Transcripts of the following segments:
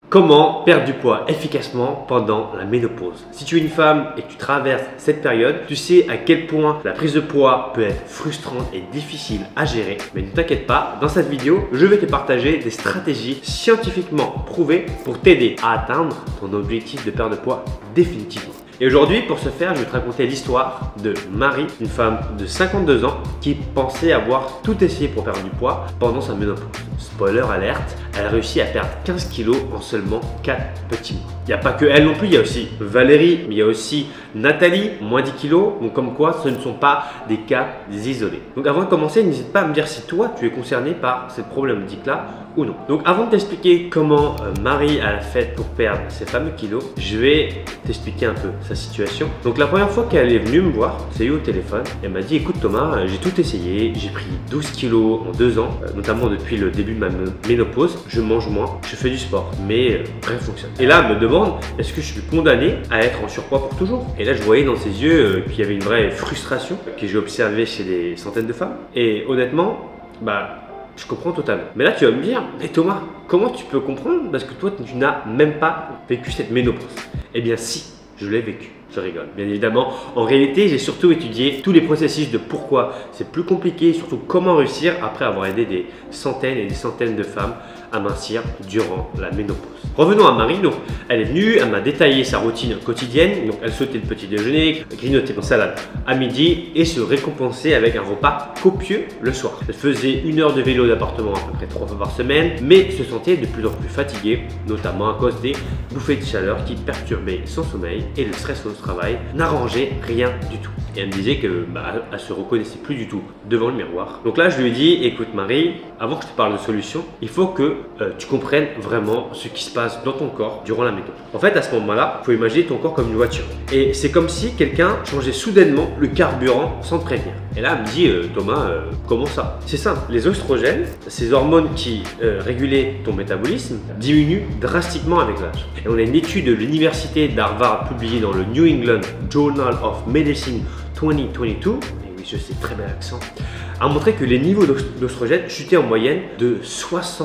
Comment perdre du poids efficacement pendant la ménopause? Si tu es une femme et que tu traverses cette période, tu sais à quel point la prise de poids peut être frustrante et difficile à gérer. Mais ne t'inquiète pas, dans cette vidéo, je vais te partager des stratégies scientifiquement prouvées pour t'aider à atteindre ton objectif de perte de poids définitivement. Et aujourd'hui, pour ce faire, je vais te raconter l'histoire de Marie, une femme de 52 ans qui pensait avoir tout essayé pour perdre du poids pendant sa ménopause. Spoiler alerte, elle a réussi à perdre 15 kilos en seulement 4 petits mois. Il n'y a pas que elle non plus, il y a aussi Valérie, mais il y a aussi Nathalie, moins 10 kilos. Donc comme quoi, ce ne sont pas des cas isolés. Donc avant de commencer, n'hésite pas à me dire si toi, tu es concerné par cette problématique-là ou non. Donc avant de t'expliquer comment Marie a fait pour perdre ces fameux kilos, je vais t'expliquer un peu sa situation. Donc la première fois qu'elle est venue me voir, c'est eu au téléphone. Elle m'a dit: écoute Thomas, j'ai tout essayé, j'ai pris 12 kilos en 2 ans, notamment depuis le début de ma ménopause. Je mange moins, je fais du sport, mais rien ne fonctionne. Et là, elle me demande: est-ce que je suis condamné à être en surpoids pour toujours? Et là, je voyais dans ses yeux qu'il y avait une vraie frustration que j'ai observée chez des centaines de femmes. Et honnêtement, je comprends totalement. Mais là, tu vas me dire: mais Thomas, comment tu peux comprendre? Parce que toi, tu n'as même pas vécu cette ménopause. Eh bien si, je l'ai vécu. Je rigole, bien évidemment. En réalité, j'ai surtout étudié tous les processus de pourquoi c'est plus compliqué, surtout comment réussir après avoir aidé des centaines et des centaines de femmes à mincir durant la ménopause. Revenons à Marie. Donc, elle est venue, elle m'a détaillé sa routine quotidienne. Donc, elle sautait le petit déjeuner, grignotait une salade à midi et se récompensait avec un repas copieux le soir. Elle faisait 1 heure de vélo d'appartement à peu près 3 fois par semaine, mais se sentait de plus en plus fatiguée, notamment à cause des bouffées de chaleur qui perturbaient son sommeil, et le stress au travail n'arrangeait rien du tout. Et elle me disait que elle se reconnaissait plus du tout devant le miroir. Donc là, je lui ai dit: écoute Marie, avant que je te parle de solution, il faut que tu comprennes vraiment ce qui se passe dans ton corps durant la ménopause. En fait, à ce moment-là, il faut imaginer ton corps comme une voiture. Et c'est comme si quelqu'un changeait soudainement le carburant sans te prévenir. Et là, elle me dit: Thomas, comment ça? C'est simple, les oestrogènes, ces hormones qui régulaient ton métabolisme, diminuent drastiquement avec l'âge. Et on a une étude de l'université d'Harvard publiée dans le New England Journal of Medicine 2022, et oui, je sais, très bel accent, a montré que les niveaux d'oestrogènes chutaient en moyenne de 60%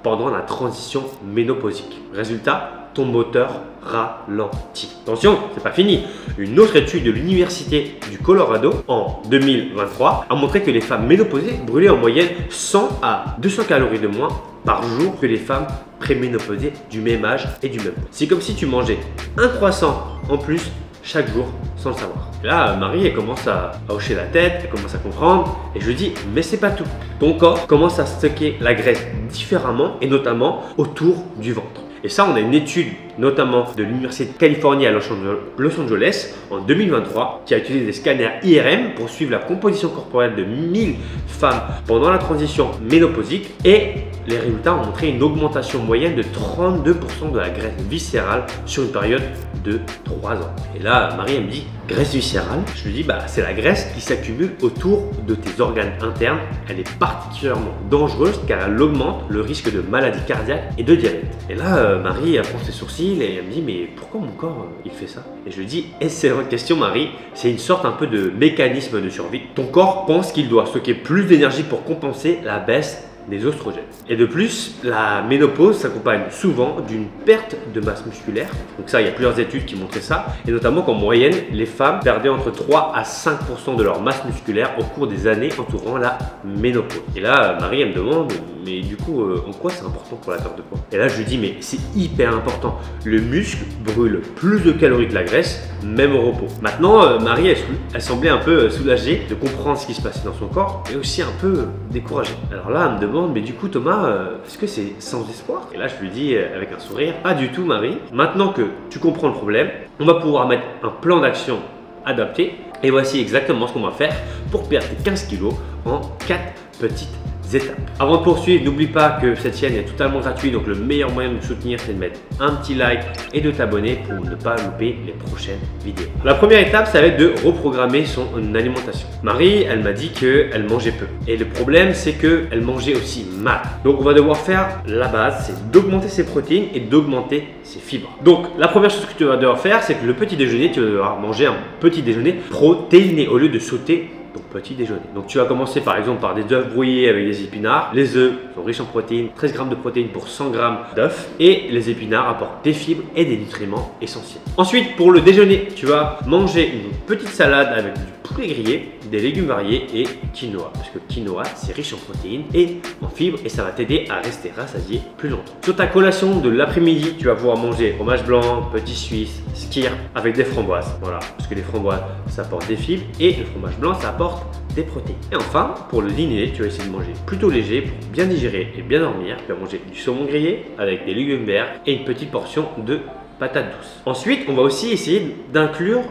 pendant la transition ménopausique. Résultat, ton moteur ralentit. Attention, c'est pas fini. Une autre étude de l'université du Colorado en 2023 a montré que les femmes ménopausées brûlaient en moyenne 100 à 200 calories de moins par jour que les femmes préménopausées du même âge et du même poids. C'est comme si tu mangeais un croissant en plus chaque jour sans le savoir. Et là, Marie, elle commence à hocher la tête, elle commence à comprendre, et je lui dis: mais c'est pas tout. Ton corps commence à stocker la graisse différemment, et notamment autour du ventre. Et ça, on a une étude notamment de l'Université de Californie à Los Angeles en 2023 qui a utilisé des scanners IRM pour suivre la composition corporelle de 1000 femmes pendant la transition ménopausique, et les résultats ont montré une augmentation moyenne de 32% de la graisse viscérale sur une période de 3 ans. Et là, Marie, elle me dit: graisse viscérale? Je lui dis: c'est la graisse qui s'accumule autour de tes organes internes. Elle est particulièrement dangereuse car elle augmente le risque de maladie cardiaque et de diabète. Et là, Marie, elle fronce ses sourcils et elle me dit: mais pourquoi mon corps, il fait ça? Et je lui dis: excellente question Marie, c'est une sorte un peu de mécanisme de survie. Ton corps pense qu'il doit stocker plus d'énergie pour compenser la baisse des oestrogènes. Et de plus, la ménopause s'accompagne souvent d'une perte de masse musculaire. Donc ça, il y a plusieurs études qui montraient ça. Et notamment qu'en moyenne, les femmes perdaient entre 3 à 5% de leur masse musculaire au cours des années entourant la ménopause. Et là, Marie, elle me demande: mais du coup, en quoi c'est important pour la perte de poids? Et là, je lui dis: mais c'est hyper important. Le muscle brûle plus de calories que la graisse, même au repos. Maintenant, Marie, elle semblait un peu soulagée de comprendre ce qui se passait dans son corps, et aussi un peu découragée. Alors là, elle me demande: mais du coup Thomas, est-ce que c'est sans espoir? Et là, je lui dis avec un sourire: pas du tout Marie. Maintenant que tu comprends le problème, on va pouvoir mettre un plan d'action adapté, et voici exactement ce qu'on va faire pour perdre tes 15 kilos en 4 petites étapes. Avant de poursuivre, n'oublie pas que cette chaîne est totalement gratuite, donc le meilleur moyen de me soutenir, c'est de mettre un petit like et de t'abonner pour ne pas louper les prochaines vidéos. La première étape, ça va être de reprogrammer son alimentation. Marie, elle m'a dit qu'elle mangeait peu, et le problème, c'est qu'elle mangeait aussi mal. Donc on va devoir faire la base, c'est d'augmenter ses protéines et d'augmenter ses fibres. Donc la première chose que tu vas devoir faire, c'est que le petit déjeuner, tu vas devoir manger un petit déjeuner protéiné au lieu de sauter ton petit déjeuner. Donc tu vas commencer par exemple par des œufs brouillés avec des épinards. Les œufs sont riches en protéines, 13 grammes de protéines pour 100 grammes d'œufs. Et les épinards apportent des fibres et des nutriments essentiels. Ensuite, pour le déjeuner, tu vas manger une petite salade avec du poulet grillé, des légumes variés et quinoa. Parce que quinoa, c'est riche en protéines et en fibres et ça va t'aider à rester rassasié plus longtemps. Sur ta collation de l'après-midi, tu vas pouvoir manger fromage blanc, petit suisse, skyr avec des framboises. Voilà, parce que les framboises, ça apporte des fibres et le fromage blanc, ça apporte des protéines. Et enfin, pour le dîner, tu vas essayer de manger plutôt léger pour bien digérer et bien dormir. Tu vas manger du saumon grillé avec des légumes verts et une petite portion de patates douces. Ensuite, on va aussi essayer d'inclure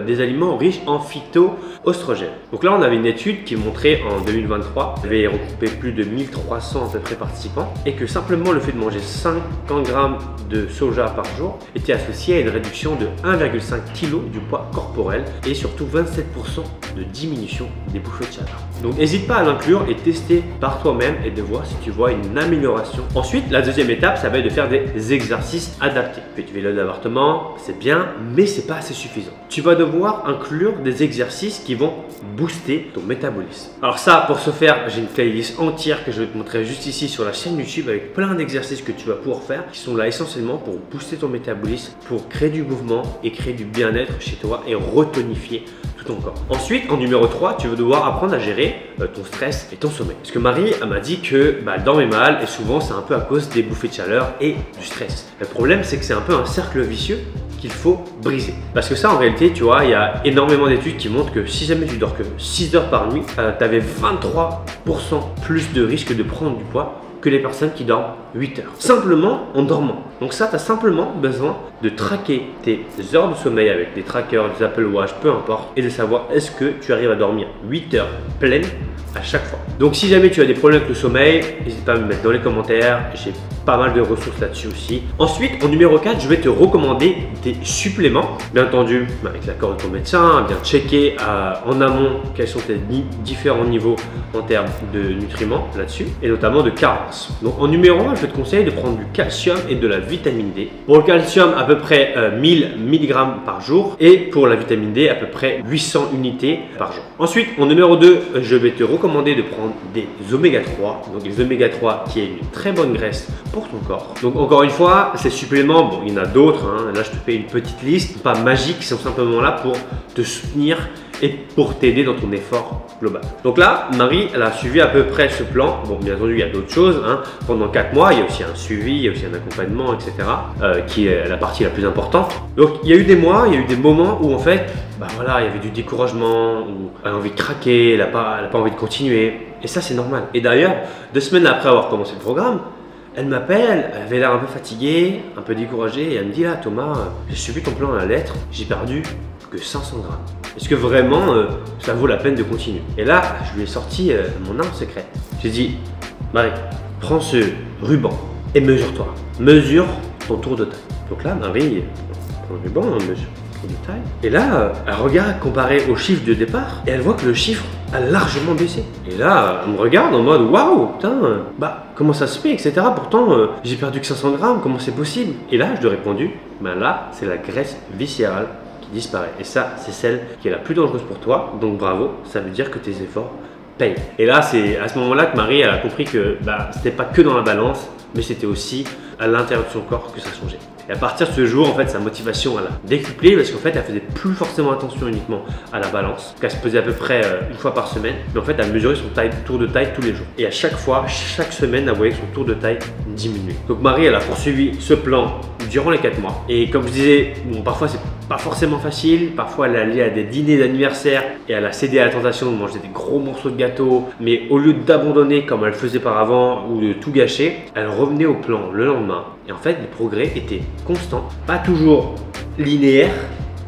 des aliments riches en phytoestrogènes. Donc là, on avait une étude qui montrait en 2023, il avait regroupé plus de 1300 à peu près participants et que simplement le fait de manger 50 grammes de soja par jour était associé à une réduction de 1,5 kg du poids corporel et surtout 27% de diminution des bouffées de chaleur. Donc n'hésite pas à l'inclure et tester par toi-même et de voir si tu vois une amélioration. Ensuite, la deuxième étape, ça va être de faire des exercices adaptés. Fais du vélo d'avortement, c'est bien, mais c'est pas assez suffisant. Tu vas devoir inclure des exercices qui vont booster ton métabolisme. Alors ça, pour ce faire, j'ai une playlist entière que je vais te montrer juste ici sur la chaîne YouTube avec plein d'exercices que tu vas pouvoir faire qui sont là essentiellement pour booster ton métabolisme, pour créer du mouvement et créer du bien-être chez toi et retonifier tout ton corps. Ensuite, en numéro 3, tu vas devoir apprendre à gérer ton stress et ton sommeil. Parce que Marie, elle m'a dit que elle dormait mal et souvent c'est un peu à cause des bouffées de chaleur et du stress. Le problème, c'est que c'est un peu un cercle vicieux qu'il faut briser. Parce que ça, en réalité, tu vois, il y a énormément d'études qui montrent que si jamais tu dors que 6 heures par nuit, tu avais 23% plus de risque de prendre du poids que les personnes qui dorment 8 heures. Simplement en dormant. Donc ça, tu as simplement besoin de traquer tes heures de sommeil avec des trackers, des Apple Watch, peu importe, et de savoir est-ce que tu arrives à dormir 8 heures pleines à chaque fois. Donc si jamais tu as des problèmes avec le sommeil, n'hésite pas à me mettre dans les commentaires, j'ai pas mal de ressources là-dessus aussi. Ensuite, en numéro 4, je vais te recommander des suppléments. Bien entendu, avec l'accord de ton médecin, bien checker en amont quels sont tes différents niveaux en termes de nutriments là-dessus, et notamment de carence. Donc en numéro 1, je te conseille de prendre du calcium et de la vitamine D. Pour le calcium, à peu près 1000 mg par jour, et pour la vitamine D, à peu près 800 unités par jour. Ensuite, en numéro 2, je vais te recommander de prendre des oméga 3. Donc les oméga 3 qui est une très bonne graisse pour ton corps. Donc encore une fois, ces suppléments, bon, il y en a d'autres, hein. Là je te fais une petite liste, pas magique, ils sont simplement là pour te soutenir et pour t'aider dans ton effort global. Donc là, Marie, elle a suivi à peu près ce plan. Bon, bien entendu, il y a d'autres choses, hein. Pendant 4 mois, il y a aussi un suivi, il y a aussi un accompagnement, etc. Qui est la partie la plus importante. Donc il y a eu des mois, il y a eu des moments où en fait, voilà, il y avait du découragement, où elle a envie de craquer, elle n'a pas envie de continuer. Et ça, c'est normal. Et d'ailleurs, 2 semaines après avoir commencé le programme, elle m'appelle, elle avait l'air un peu fatiguée, un peu découragée, et elle me dit là, Thomas, j'ai suivi ton plan à la lettre, j'ai perdu que 500 grammes. Est-ce que vraiment ça vaut la peine de continuer? Et là, je lui ai sorti mon arme secrète. J'ai dit, Marie, prends ce ruban et mesure-toi. Mesure ton tour de taille. Donc là, Marie prend le ruban, mesure son tour de taille. Et là, elle regarde comparé au chiffre de départ et elle voit que le chiffre a largement baissé. Et là, elle me regarde en mode waouh, putain, comment ça se fait, etc. Pourtant, j'ai perdu que 500 grammes, comment c'est possible? Et là, je lui ai répondu, là, c'est la graisse viscérale qui disparaît. Et ça, c'est celle qui est la plus dangereuse pour toi. Donc bravo, ça veut dire que tes efforts payent. Et là, c'est à ce moment-là que Marie, elle a compris que c'était pas que dans la balance, mais c'était aussi à l'intérieur de son corps que ça changeait. Et à partir de ce jour, en fait, sa motivation, elle a décuplé parce qu'en fait, elle faisait plus forcément attention uniquement à la balance. Donc, elle se pesait à peu près une fois par semaine. Mais en fait, elle mesurait son tour de taille tous les jours. Et à chaque fois, chaque semaine, elle voyait que son tour de taille diminuait. Donc, Marie, elle a poursuivi ce plan durant les 4 mois. Et comme je disais, bon, parfois, c'est pas forcément facile. Parfois, elle allait à des dîners d'anniversaire et elle a cédé à la tentation de manger des gros morceaux de gâteau. Mais au lieu d'abandonner comme elle faisait par avant ou de tout gâcher, elle revenait au plan le lendemain. Et en fait, les progrès étaient constants, pas toujours linéaires,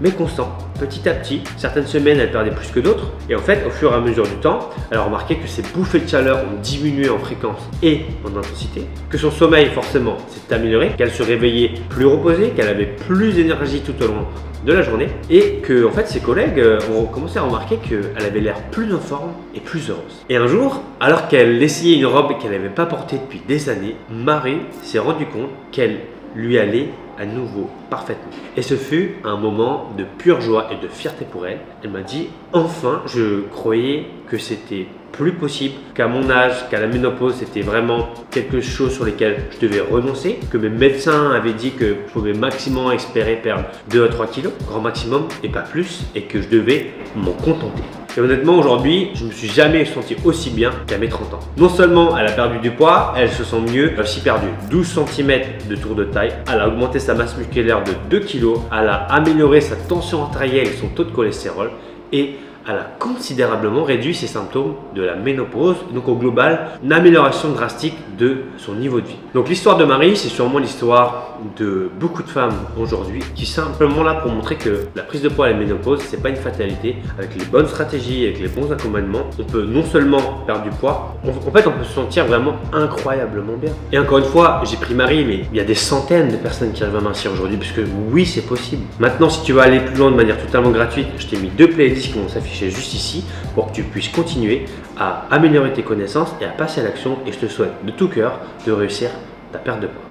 mais constants. Petit à petit, certaines semaines, elle perdait plus que d'autres. Et en fait, au fur et à mesure du temps, elle a remarqué que ses bouffées de chaleur ont diminué en fréquence et en intensité, que son sommeil, forcément, s'est amélioré, qu'elle se réveillait plus reposée, qu'elle avait plus d'énergie tout au long de la journée et que en fait ses collègues ont commencé à remarquer qu'elle avait l'air plus en forme et plus heureuse. Et un jour, alors qu'elle essayait une robe qu'elle n'avait pas portée depuis des années, Marie s'est rendue compte qu'elle lui allait à nouveau parfaitement. Et ce fut un moment de pure joie et de fierté pour elle. Elle m'a dit enfin, je croyais que c'était plus possible, qu'à mon âge, qu'à la ménopause, c'était vraiment quelque chose sur lequel je devais renoncer, que mes médecins avaient dit que je pouvais maximum espérer perdre 2 à 3 kilos, grand maximum et pas plus, et que je devais m'en contenter. Et honnêtement, aujourd'hui, je ne me suis jamais senti aussi bien qu'à mes 30 ans. Non seulement elle a perdu du poids, elle se sent mieux, elle a aussi perdu 12 cm de tour de taille, elle a augmenté sa masse musculaire de 2 kg, elle a amélioré sa tension artérielle et son taux de cholestérol et elle a considérablement réduit ses symptômes de la ménopause. Donc au global, une amélioration drastique de son niveau de vie. Donc l'histoire de Marie, c'est sûrement l'histoire de beaucoup de femmes aujourd'hui qui sont simplement là pour montrer que la prise de poids et la ménopause, c'est pas une fatalité. Avec les bonnes stratégies, avec les bons accompagnements, on peut non seulement perdre du poids, en fait on peut se sentir vraiment incroyablement bien. Et encore une fois, j'ai pris Marie, mais il y a des centaines de personnes qui arrivent à mincir aujourd'hui, puisque oui, c'est possible. Maintenant, si tu veux aller plus loin de manière totalement gratuite, je t'ai mis 2 playlists qui vont s'afficher juste ici pour que tu puisses continuer à améliorer tes connaissances et à passer à l'action. Et je te souhaite de tout cœur de réussir ta perte de poids.